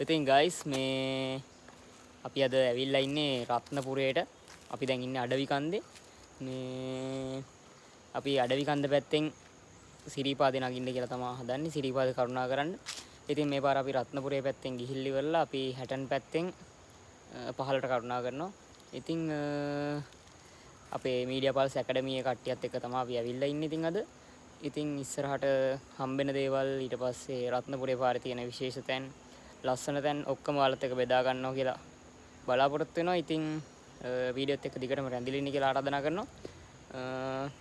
ඉතින් guys මේ අපි අද ඇවිල්ලා ඉන්නේ රත්නපුරයට. අපි දැන් ඉන්නේ අඩවි කන්දේ. මේ අපි අඩවි කන්ද පැත්තෙන් සිරිපාදේ නගින්න කියලා තමයි හදන්නේ. සිරිපාදේ කරුණා කරන්න. ඉතින් මේ පාර අපි රත්නපුරේ පැත්තෙන් ගිහිල්ලි වෙලා අපි හැටන් පැත්තෙන් පහළට කරුණා කරනවා. ඉතින් අපේ මීඩියා පල්ස් ඇකඩමියේ කට්ටියත් එක්ක තමයි අපි ඇවිල්ලා ඉන්නේ ඉතින් අද. ඉතින් ඉස්සරහට හම්බෙන දේවල් ඊට පස්සේ රත්නපුරේ පාරේ තියෙන විශේෂ තැන් ලස්සන තැන් ඔක්කොම ඔයාලත් එක්ක බෙදා ගන්නවා කියලා බලාපොරොත්තු වෙනවා. ඉතින් වීඩියෝත් එක්ක දිගටම රැඳිලා ඉන්න කියලා ආරාධනා කරනවා.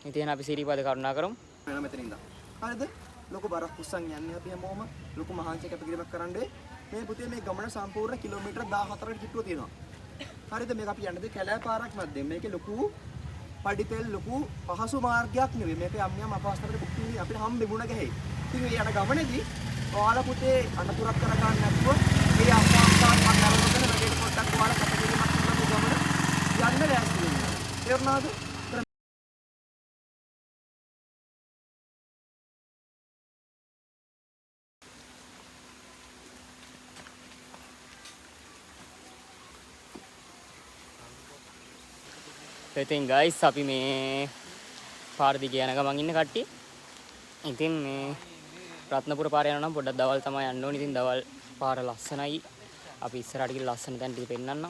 ඉතින් අපි සිරිපාද කරුණා කරමු. මෙන්න මෙතන ඉඳන්. හරිද? ලොකු බරක් උස්සන් යන්නේ අපි හැමෝම ලොකු මහාංශයක අපිරිමක් කරන්නේ. මේ පුතේ මේ ගමන සම්පූර්ණ කිලෝමීටර් 14කට කිට්ටුව තියෙනවා. හරිද? මේක අපි යන්නේ කැලෑ පාරක් මැද්දෙන්. මේකේ ලොකු පඩිපෙල් ලොකු පහසු මාර්ගයක් නෙවෙයි. මේක යම් යම් අපහසුතාවකට බුක්කින් අපිට හම්බෙමුණ ගහේ. ඉතින් මේ යන ගමනේදී ඔයාලා පුතේ අනතුරක් කර ගන්න නැතුව මේ අපහසුතාවන් මම අරගෙන වැඩේට පොඩ්ඩක් ඔයාලා කටකිරීමක් කරලා මේ ගමන යන්න ලෑස්ති වෙන්න. තේරුණාද? ඉතින් guys අපි මේ පාර දිගේ යන ගමන් ඉන්න කට්ටිය. ඉතින් මේ රත්නපුර පාර යනවා නම් පොඩ්ඩක් දවල් තමයි යන්න ඕනේ. ඉතින් දවල් පාර ලස්සනයි. අපි ඉස්සරහට ගිහලා ලස්සන තැන් ටික පෙන්නන්නම්.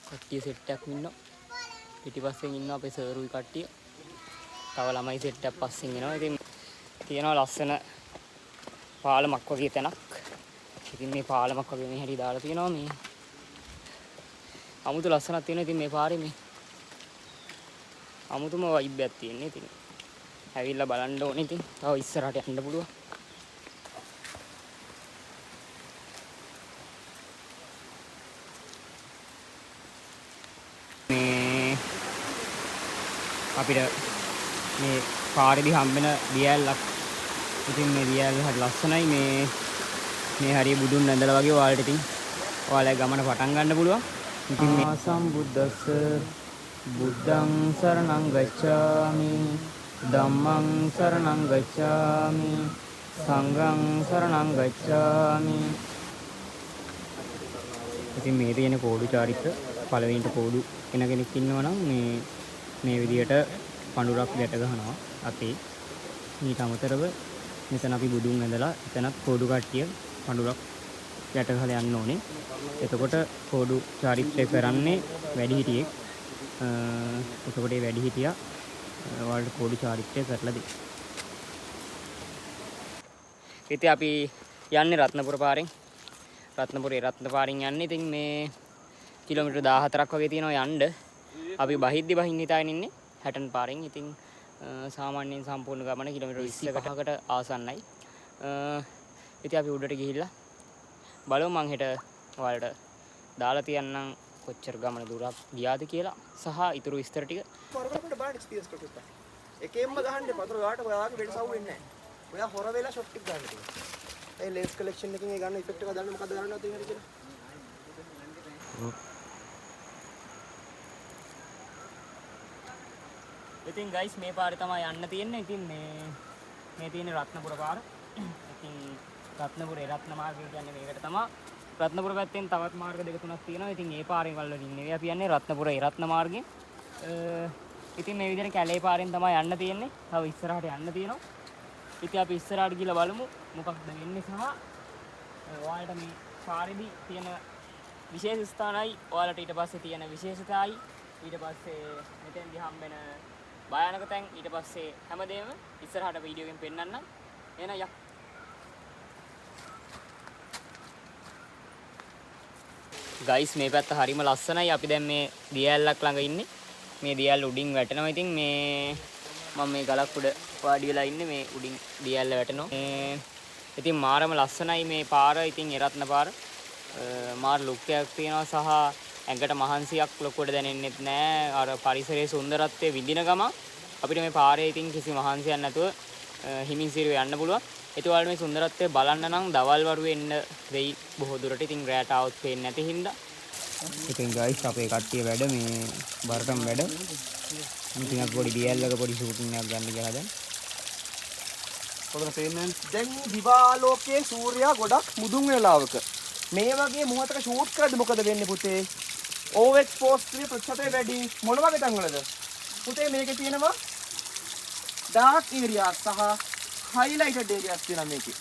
කට්ටිය සෙට් එකක් ඉන්නවා. පිටිපස්සෙන් ඉන්නවා අපේ සර්ුයි කට්ටිය. තව ළමයි සෙට් එකක් පස්සෙන් එනවා. ඉතින් තියෙනවා ලස්සන පාලමක් වගේ තැනක්. ඉතින් මේ පාලමක් වගේ මේ හැටි දාලා තියෙනවා මේ අමුතු ලස්සනක් තියෙනවා. ඉතින් මේ පාරේ මේ අමුතුම වයිබ් එකක් තියෙනවා. ඉතින් ඇවිල්ලා බලන්න ඕනේ. ඉතින් තව ඉස්සරහට යන්න පුළුවන්. මේ අපිට මේ පාරේදී හම්බෙන දියැලක්. ඉතින් මේ දියැල හරි ලස්සනයි. මේ හරිය බුදුන් ඇඳලා වගේ ඔයාලට ඉතින් ඔයාලගේ ගමන පටන් ගන්න පුළුවන්. ඉතින් මේ සම්බුද්දස්ස බුද්ධං සරණං ගච්ඡාමි ධම්මං සරණං ගච්ඡාමි සංඝං සරණං ගච්ඡාමි. ඉතින් මේ තියෙන කෝඩු චාරිත්‍ර පළවෙනිට කෝඩු එන කෙනෙක් ඉන්නවා නම් මේ විදියට පඳුරක් ගැට ගන්නවා අතේ. ඊට අමතරව මෙතන අපි බුදුන් ඇඳලා එතනත් කෝඩු කට්ටිය පඳුරක් ගැට ගහලා යන්න ඕනේ. එතකොට කෝඩු චාරිත්‍රය කරන්නේ වැඩිහිටියෙක්. එතකොට මේ වැඩිහිටියා ඔයාලට කෝඩු චාරිත්‍රය කරලා දෙයි. ඉතින් අපි යන්නේ රත්නපුර පාරෙන්. රත්න පාරෙන් යන්නේ. ඉතින් මේ කිලෝමීටර් 14ක් වගේ තියෙනවා යන්න. අපි බහින්න හිතාගෙන ඉන්නේ හැටන් පාරෙන්. ඉතින් සාමාන්‍යයෙන් සම්පූර්ණ ගමන කිලෝමීටර් 25කට ආසන්නයි. ඉතින් අපි උඩට ගිහිල්ලා බලමු මං හෙට ඔයාලට දාලා තියන්නම් කොච්චර ගමන දුරක් ගියාද කියලා සහ ඊටු විස්තර ටික. පොරකට බාඩ් එක්ස්පීරියන්ස් කරගත්ත. එකෙන්ම ගහන්නේ පතර ගාට ඔයාගේ වෙනසක් වෙන්නේ නැහැ. ඔයා හොර වෙලා ෂොට් ටික ගන්න ටික. ඒ ලෙන්ස් කලෙක්ෂන් එකකින් ඒ ගන්න ඉෆෙක්ට් එක දාන්න මොකද කරන්නවද එහෙම කියලා. ඉතින් guys මේ පාරේ තමයි යන්න තියෙන්නේ. ඉතින් මේ තියෙන රත්නපුර පාර. ඉතින් රත්නපුරේ රත්න මාර්ගය කියන්නේ මේකට තමයි. රත්නපුර පැත්තෙන් තවත් මාර්ග දෙක තුනක් තියෙනවා. ඉතින් මේ පාරෙන් වලින් නෙවෙයි අපි යන්නේ රත්නපුරේ රත්න මාර්ගයෙන්. ඉතින් මේ විදිහට කැලේ පාරෙන් තමයි යන්න තියෙන්නේ. තව ඉස්සරහට යන්න තියෙනවා. ඉතින් අපි ඉස්සරහට ගිහලා බලමු මොකක්ද වෙන්නේ සහ ඔයාලට මේ පාරේදී තියෙන විශේෂ ස්ථානයි ඔයාලට ඊට පස්සේ තියෙන විශේෂතාවයි ඊට පස්සේ මෙතෙන්දී හම්බෙන භයානක තැන් ඊට පස්සේ හැමදේම ඉස්සරහට වීඩියෝ එකෙන් පෙන්නන්නම්. එහෙනම් යක් ගයිස් මේ පැත්ත හරිම ලස්සනයි. අපි දැන් මේ දියැලක් ළඟ ඉන්නේ. මේ දියැල උඩින් වැටෙනවා. ඉතින් මේ මම මේ ගලක් උඩ වාඩි වෙලා ඉන්නේ. මේ උඩින් දියැල වැටෙනවා. ඉතින් මාරම ලස්සනයි මේ පාර. ඉතින් ඒ රත්න පාර මාර ලුක් එකක් තියෙනවා සහ ඇඟට මහන්සියක් ලොකුවට දැනෙන්නෙත් නෑ. අර පරිසරයේ සුන්දරත්වය විඳින ගම අපිට මේ පාරේ ඉතින් කිසි මහන්සියක් නැතුව හිමින් සිරුව යන්න පුළුවන්. ඒත් ඔයාලට මේ සුන්දරත්වය බලන්න නම් දවල් වරුවේ එන්න වෙයි බොහෝ දුරට. ඉතින් රැට આવුත් පේන්නේ නැති හින්දා. ඉතින් guys අපේ කට්ටිය වැඩ මේ බරටම වැඩ. ඉතින් අපි පොඩි දියැලක පොඩි ෂූටින් එකක් ගන්න කියලා දැන්. කොතන පේන්නේ දැන් දිවාලෝකයේ සූර්යයා ගොඩක් මුදුන් වෙලාවක මේ වගේ මොහොතක ෂූට් කරද්දි මොකද වෙන්නේ පුතේ? ඕවර් එක්ස්පෝස් ක්‍රිය ප්‍රතිශතය වැඩි. මොන වගේ තැන්වලද? පුතේ මේකේ තියෙනවා ඩාර්ක් ඒරියාස් සහ highlighted areas තියෙනවා මේකේ.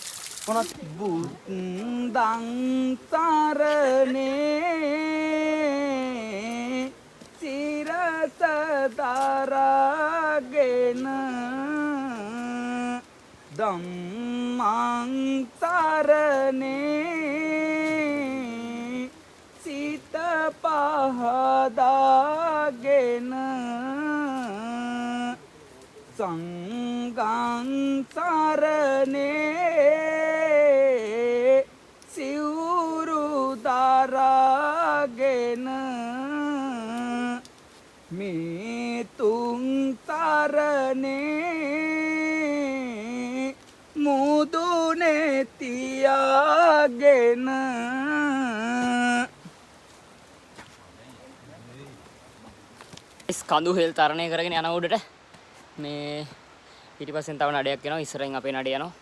මොනවද? බුද්දං තරණේ සිරස දරගෙන ධම්මං තරණේ සිත පහදාගෙන සංඝං සරණේ සිවුරු දරාගෙන මේ තුන් තරණේ මුදුනේ තියාගෙන කඳු හෙල් තරණය කරගෙන යන උඩට මේ පිටිපස්සෙන් තව නඩයක් යනවා ඉස්සරහින් අපේ නඩය යනවා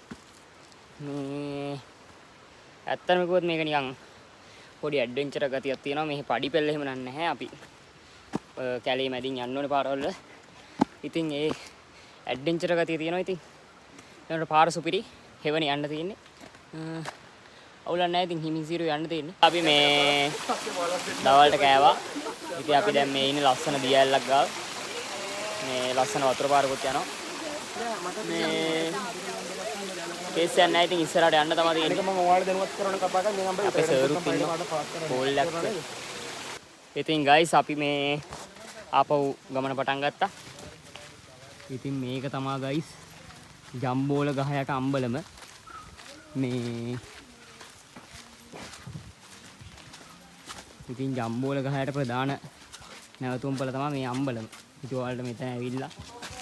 මේ ඇත්තටම කිව්වොත් මේක නිකන් පොඩි ඇඩ්වෙන්චර් ගතියක් තියෙනවා මේ පඩි පෙළ එහෙම නැහැ අපි කැලේ මැදින් යන්න ඕනේ පාරවල ඉතින් ඒ ඇඩ්වෙන්චර් ගතිය තියෙනවා ඉතින් ඒකට පාර සුපිරි හෙවණ යන්න තියෙන්නේ අවුලක් නැහැ ඉතින් හිමිසිරු යන්න තියෙන්නේ අපි මේ දවල්ට කෑවා ඉතින් අපි දැන් මේ ඉන්නේ ලස්සන දියැලක් ගාව මේ ලස්සන වතුර පාරකුත් යනවා මේ කේසයක් නැහැ ඉතින් ඉස්සරහට යන්න තමයි තියෙන්නේ ඒක මම ඔයාලට දැනුවත් කරන්න කතා කරා මේ නම් අපේ සර්ුත් ඉන්නවා පෝල්ලක් ඉතින් ගයිස් අපි මේ ආපහු ගමන පටන් ගත්තා ඉතින් මේක තමයි ගයිස් ජම්බෝල ගහ යට අම්බලම මේ ඉතින් ජම්බෝල ගහ යට ප්‍රධාන නැවතුම්පල තමයි මේ අම්බලම ඉතින් ඔයාලට මෙතන ඇවිල්ලා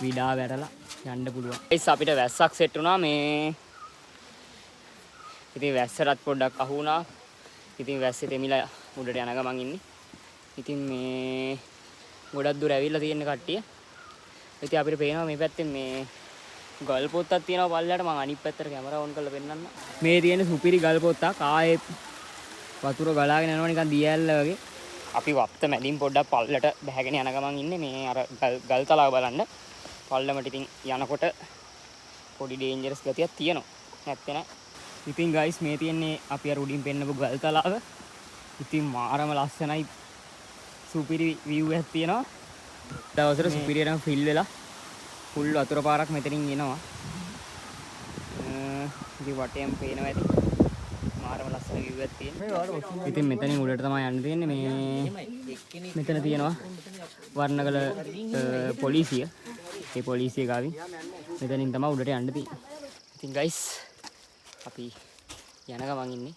විඩා වැටලා යන්න පුළුවන් ගයිස් අපිට වැස්සක් සෙට් වුණා මේ ඉතින් වැස්සටත් පොඩ්ඩක් අහු වුණා ඉතින් වැස්සේ තෙමිලා උඩට යන ගමන් ඉන්නේ ඉතින් මේ ගොඩක් දුර ඇවිල්ලා තියෙන කට්ටිය ඉතින් අපිට පේනවා මේ පැත්තෙන් මේ ගල් පොත්තක් තියෙනවා පල්ලයට මම අනිත් පැත්තට කැමරා ඔන් කරලා පෙන්නන්න මේ තියෙන සුපිරි ගල් පොත්තක් ආයේ වතුර ගලාගෙන යනවා නිකන් දියැල්ල වගේ අපි වත්ත මැදින් පොඩ්ඩක් පල්ලට බහගෙන යන ගමන් ඉන්නේ මේ අර ගල් තලාව බලන්න පල්ලමට ඉතින් යනකොට පොඩි ඩේන්ජරස් ගතියක් තියෙනවා නැත්තේ නෑ ඉතින් ගයිස් මේ තියෙන්නේ අපි අර උඩින් පෙන්නපු ගල් තලාව ඉතින් මාරම ලස්සනයි සුපිරි view එකක් තියෙනවා දවසට සුපිරියටම ෆිල් වෙලා full වතුර පාරක් මෙතනින් එනවා ඉතින් වටේම පේනවා ඇති මාරම ලස්සන view එකක් තියෙනවා ඉතින් මෙතනින් උඩට තමයි යන්න තියෙන්නේ මේ මෙතන තියෙනවා වර්ණගල පොලිසිය ඒ පොලිසිය ගාවින් මෙතනින් තමයි උඩට යන්න තියෙන්නේ ඉතින් ගයිස් අපි යන ගමන් ඉන්නේ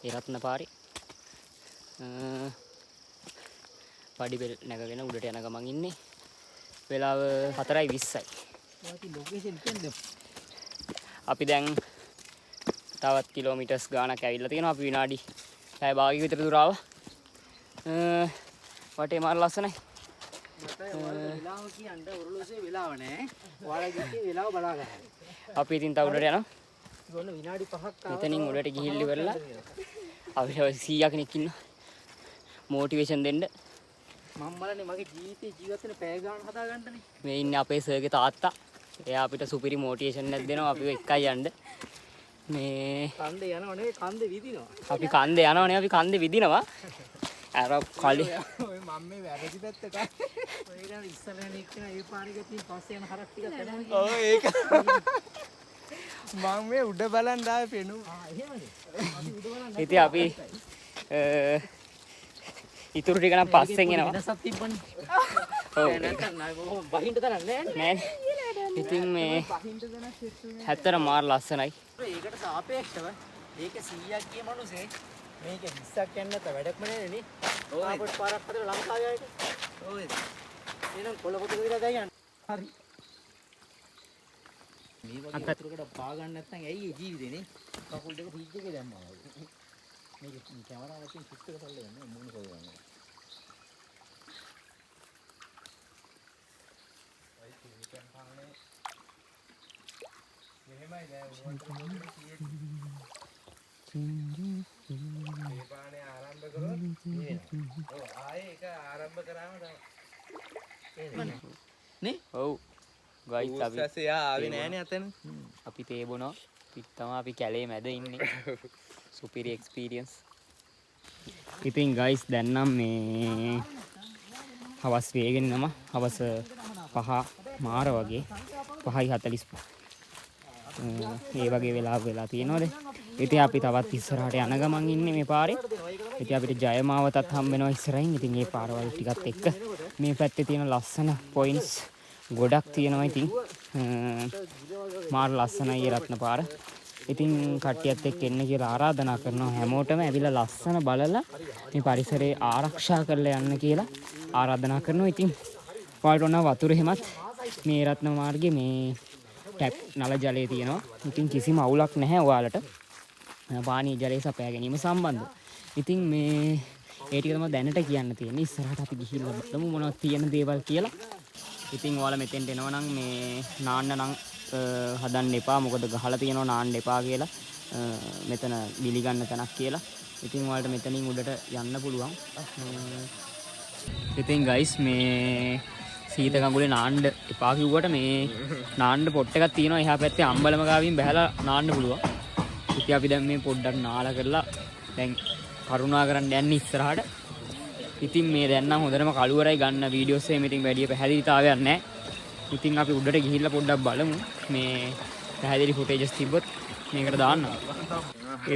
ඒ රත්න පාරේ පඩි පෙළ නැගගෙන උඩට යන ගමන් ඉන්නේ වෙලාව 4:20යි අපි දැන් තවත් කිලෝමීටර්ස් ගාණක් ඇවිල්ලා තියෙනවා අපි විනාඩි 6 භාගයක විතර දුර ආවා වටේ මාර ලස්සනයි වෙලාව කියන්න ඔරලෝසුවේ වෙලාව නැහැ. ඔයාලා ගිහින් වෙලාව බලා ගන්න. අපි ඉතින් තව උඩට යනවා ඕන විනාඩි 5ක් මෙතනින් උඩට ගිහිල්ලි වෙරලා අපිට 100ක් කෙනෙක් ඉන්නවා මොටිවේෂන් දෙන්න මම බලන්නේ මගේ ජීවිතේ ජීවත් වෙන පැය ගාන හදා ගන්නනේ. මේ ඉන්නේ අපේ සර්ගේ තාත්තා එයා අපිට සුපිරි මොටිවේෂන් එකක් දෙනවා අපි එකයි යන්න මේ කන්දේ යනව නෙවෙයි කන්දේ විදිනවා. අපි කන්දේ යනවා නේ අපි කන්දේ විදිනවා අර කලි ඔය මම මේ වැරදි පැත්තට ඔය ගාන ඉස්සරහට එක්කන ඒ පාරේ ගිහින් පස්සේ යන හරක් ටිකක් කරනවා. ඔව් ඒක මම මේ උඩ බලන් ආවේ පෙනුවා. එහෙමද? ඉතින් අපි ඉතුරු ටික නම් පස්සෙන් එනවා වෙනසක් තිබ්බනේ. ඔව් නැත්නම් නෑ කොහොම බහින්න තරක් නෑ නේ. නෑ ඉතින් මේ හැතර මාර ලස්සනයි ඒකට සාපේක්ෂව ඒක 100ක් ගිය මිනිස්සේ මේක 20ක් යන්න නැත වැඩක්ම නෑනේ නේ. ආපොත් පාරක් හදලා ලංකාවේ ආයේ. ඔය. එහෙනම් කොළපොත විතර ගයන්න. හරි. මේ වගේ වතුරකට පා ගන්න නැත්නම් ඇයි ඒ ජීවිතේ නේ? කකුල් දෙක පීච් එකේ දැම්මා වගේ. මේක කැමරාව වලින් ෂුට් එක කරලා ගන්න මොන හොයන්නේ. නේ ඔව් ගයිස් අපි ඌස්සසියා ආවේ නෑනේ අතන. අපි තේ බොනවා. පිටතම අපි කැලේ මැද ඉන්නේ. සුපිරි එක්ස්පීරියන්ස්. ඉතින් ගයිස් දැන් නම් මේ හවස් වේගෙන නම හවස 5 මාර වගේ 5:45. ඒ වගේ වෙලාවක වෙලා තියෙනවද? ඉතින් අපි තවත් ඉස්සරහට යන ගමන් ඉන්නේ මේ පාරේ. ඉතින් අපිට ජයමාවතත් හම්බ වෙනවා ඉස්සරහින්. ඉතින් මේ පාරවල් ටිකත් එක්ක මේ පැත්තේ තියෙන ලස්සන පොයින්ට්ස් ගොඩක් තියෙනවා. ඉතින් මාර ලස්සනයි ඒ රත්න පාර. ඉතින් කට්ටියත් එක්ක එන්න කියලා ආරාධනා කරනවා හැමෝටම ඇවිල්ලා ලස්සන බලලා මේ පරිසරය ආරක්ෂා කරලා යන්න කියලා ආරාධනා කරනවා. ඉතින් ඔයාලට ඕන වතුර හැමත් මේ රත්න මාර්ගයේ මේ ටැප් නල ජලය තියෙනවා. ඉතින් කිසිම අවුලක් නැහැ ඔයාලට පානීය ජලය සපයා ගැනීම සම්බන්ධව. ඉතින් මේ ඒ ටික තමයි දැනට කියන්න තියෙන්නේ. ඉස්සරහට අපි ගිහිල්ලා බලමු මොනවද තියෙන දේවල් කියලා. ඉතින් ඔයාලා මෙතෙන්ට එනවා නම් මේ නාන්න නම් හදන්න එපා. මොකද ගහලා තියෙනවා නාන්න එපා කියලා. මෙතන බිලි ගන්න තැනක් කියලා. ඉතින් ඔයාලට මෙතනින් උඩට යන්න පුළුවන්. ඉතින් ගයිස් මේ සීත කඟුලේ නාන්න එපා කිව්වට මේ නාන්න පොට් එකක් තියෙනවා. එහා පැත්තේ අම්බලම ගාවින් බහැලා නාන්න පුළුවන්. ඉතින් අපි දැන් මේ පොඩ්ඩක් නාලා කරලා දැන් කරුණා කරන්න යන්නේ ඉස්සරහට. ඉතින් මේ දැන් නම් හොඳටම කළුවරයි ගන්න වීඩියෝස් එකේ ඉතින් වැඩි පැහැදිලිතාවයක් නැහැ. ඉතින් අපි උඩට ගිහිල්ලා පොඩ්ඩක් බලමු මේ පැහැදිලි ෆුටේජස් තිබ්බොත් මේකට දාන්න.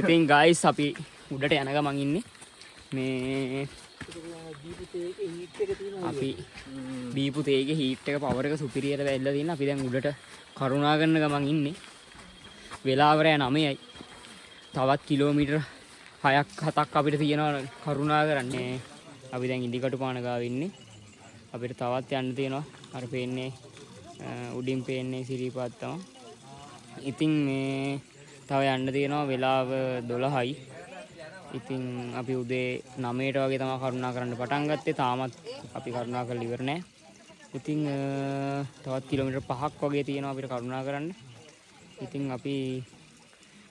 ඉතින් ගයිස් අපි උඩට යන ගමන් ඉන්නේ මේ අපි බීපු තේගේ හීට් එක පවර් එක සුපිරියට වැල්ලා තියෙන. අපි දැන් උඩට කරුණා කරන ගමන් ඉන්නේ. වෙලාවර 9යි. තවත් කිලෝමීටර් 6ක් 7ක් අපිට තියෙනවා කරුණා කරන්නේ. අපි දැන් ඉදිකටු පාන ගාව ඉන්නේ. අපිට තවත් යන්න තියෙනවා. අර පේන්නේ උඩින් පේන්නේ සිරිපාත් තමයි. ඉතින් මේ තව යන්න තියෙනවා වෙලාව 12යි. ඉතින් අපි උදේ 9ට වගේ තමයි කරුණා කරන්න පටන් ගත්තේ. තාමත් අපි කරුණා කරලා ඉවර නැහැ. ඉතින් තවත් කිලෝමීටර් 5ක් වගේ තියෙනවා අපිට කරුණා කරන්න. ඉතින් අපි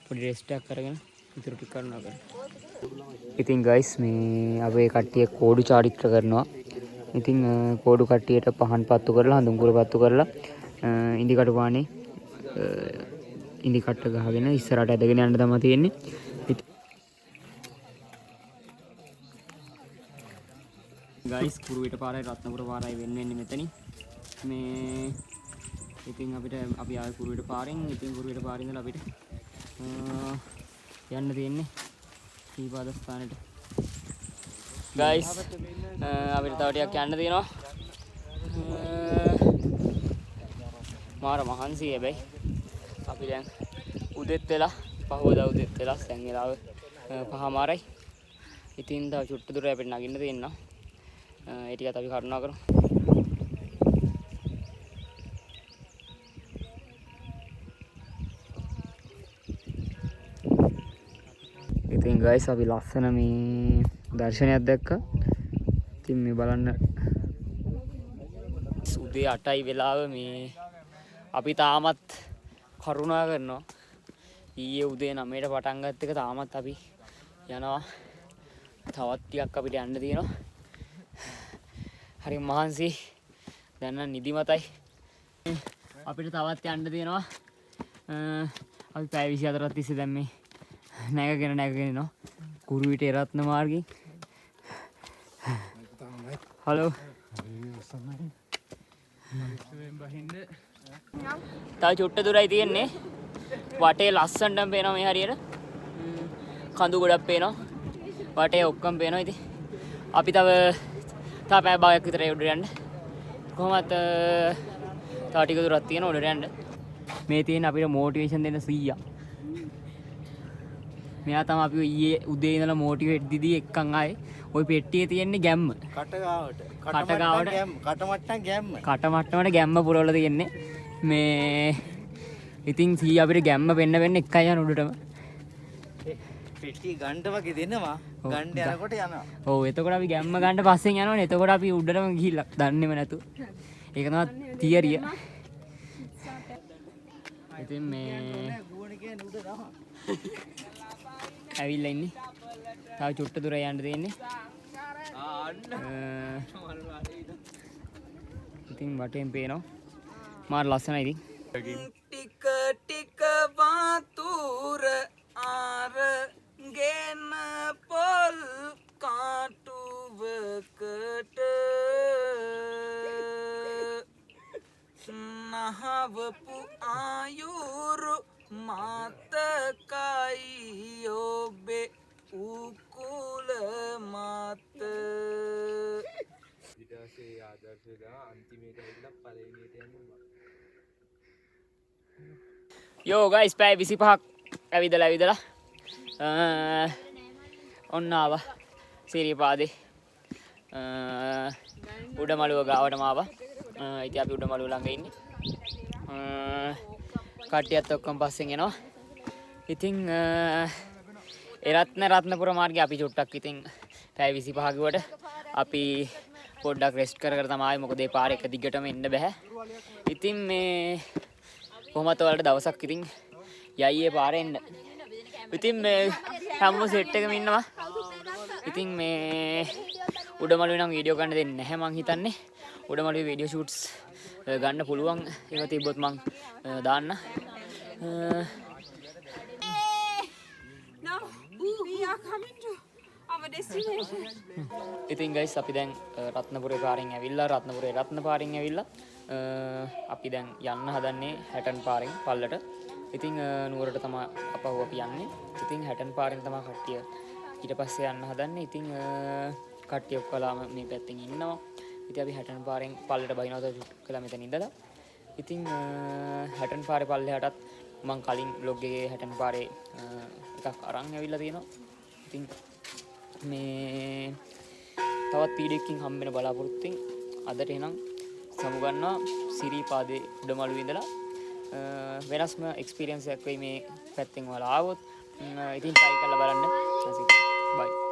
පොඩි රෙස්ට් එකක් කරගෙන ඉතුරු ටික කරුණා කරමු. ඉතින් ගයිස් මේ අපේ කට්ටිය කෝඩු චාරිත්‍ර කරනවා. ඉතින් කෝඩු කට්ටියට පහන් පත්තු කරලා හඳුන් කුර පත්තු කරලා ඉන්දිකටු පානේ ඉන්දිකට්ට ගහගෙන ඉස්සරහට ඇදගෙන යන්න තමයි තියෙන්නේ. ගයිස් කුරුවිට පාරයි රත්නපුර පාරයි වෙන්නේ මෙතනින්. මේ ඉතින් අපිට අපි ආවේ කුරුවිට පාරෙන්. ඉතින් කුරුවිට පාරින් ඉඳලා අපිට යන්න තියෙන්නේ සීපාද ස්ථානෙට. ගයිස් අපිට තව ටිකක් යන්න තියෙනවා. මාර මහන්සි හැබැයි අපි දැන් උදෙත් වෙලා පහවදා උදෙත් වෙලා දැන් වෙලාව 5:00මාරයි. ඉතින් තව චුට්ට දුර අපිට නගින්න තියෙනවා. ඒ ටිකත් අපි කරුණා කරමු. ඉතින් ගයිස් අපි ලස්සන මේ දර්ශනයක් දැක්කා. ඉතින් මේ බලන්න උදේ 8යි වෙලාව මේ අපි තාමත් කරුණා කරනවා. ඊයේ උදේ 9ට පටන් ගත්ත එක තාමත් අපි යනවා. තවත් ටිකක් අපිට යන්න තියෙනවා. හරි මහන්සි. දැන් නම් නිදිමතයි. අපිට තවත් යන්න තියෙනවා. අපි පැය 24ක් තිස්සේ දැන් මේ නැගගෙන එනවා කුරුවිට රත්න මාර්ගයෙන්. හලෝ තව චුට්ට දුරයි තියෙන්නේ. වටේ ලස්සනටම පේනවා මේ හරියට. කඳු ගොඩක් පේනවා. වටේ ඔක්කොම පේනවා. ඉතින් අපි තව පැය භාගයක් විතර උඩට යන්න. කොහොමත් තව ටික දුරක් තියෙනවා උඩට යන්න. මේ තියෙන අපිට මොටිවේෂන් දෙන්න 100. මෙයා තමයි අපි ඊයේ උදේ ඉඳලා මොටිවේට් දිදී එක්කන් ආයේ. ওই පෙට්ටියේ තියෙන්නේ ගැම්ම. කටමට්ටමට ගැම්ම පුරවලා තියෙන්නේ. මේ ඉතින් 100 අපිට ගැම්ම වෙන්න එකයි යන උඩටම. පෙට්ටිය ගන්න වගේ දෙනවා. ගන්න යනකොට යනවා. ඔව් එතකොට අපි ගැම්ම ගන්න පස්සෙන් යනවනේ. එතකොට අපි උඩටම ගිහිල්ලා දන්නේම නැතු. ඒක තමයි තියරිය. ඉතින් මේ ගුවනිකේ නුඩ රහ. ඇවිල්ලා ඉන්නේ. තව චුට්ට දුර යන්න තියෙන්නේ. ඉතින් වටේන් පේනවා. මාර ලස්සනයි ඉතින්. ටික ටික වතුර ආරගෙන පොල් කාටුවකට නහවපු ආයුරු මතකයි ඔබේ උකුල මත. යෝ ගයිස් පැය 25ක් ඇවිදලා ඔන්න ආවා සිරිපාදේ උඩමළුව ගාවටම ආවා. ඉතින් අපි උඩමළුව ළඟ ඉන්නේ. කට්ටියත් ඔක්කොම පස්සෙන් එනවා. ඉතින් රත්නපුර මාර්ගය අපි චුට්ටක් ඉතින් පැය 25 කිව්වට අපි පොඩ්ඩක් රෙස්ට් කර තමයි මොකද ඒ පාර එක දිගටම එන්න බෑ. ඉතින් මේ කොහොමද ඔයාලට දවසක් ඉතින් යයි ඒ පාරේ එන්න. ඉතින් මේ හැමෝම සෙට් එකම ඉන්නවා. ඉතින් මේ උඩමළුවේ නම් වීඩියෝ ගන්න දෙන්නේ නැහැ මං හිතන්නේ. උඩමළුවේ වීඩියෝ ෂූට්ස් ගන්න පුළුවන්. ඒක තිබ්බොත් මං දාන්න. No, we are coming to our destination. ඉතින් ගයිස් අපි දැන් රත්නපුරේ පාරෙන් ඇවිල්ලා රත්න පාරෙන් ඇවිල්ලා අපි දැන් යන්න හදන්නේ හැටන් පාරෙන් පල්ලට. ඉතින් නුවරට තමයි අපහුව අපි යන්නේ. ඉතින් හැටන් පාරෙන් තමයි කට්ටිය ඊට පස්සේ යන්න හදන්නේ. ඉතින් කට්ටිය ඔක්කොලාම මේ පැත්තෙන් ඉන්නවා. ඉතින් අපි හැටන් පාරෙන් පල්ලට බහිනවා කියලා මෙතන ඉඳලා. ඉතින් හැටන් පාරේ පල්ලෙහාටත් මම කලින් vlog එකේ හැටන් පාරේ එකක් අරන් ඇවිල්ලා තියෙනවා. ඉතින් මේ තවත් වීඩියෝ එකකින් හම්බෙන බලාපොරොත්තුෙන් අදට එනම් සමුගන්නවා සිරිපාදේ උඩමළුවේ ඉඳලා. වෙනස්ම එක්ස්පීරියන්ස් එකක් වෙයි මේ පැත්තෙන් ඔයාලා ආවොත්. ඉතින් try කරලා බලන්න. බයි.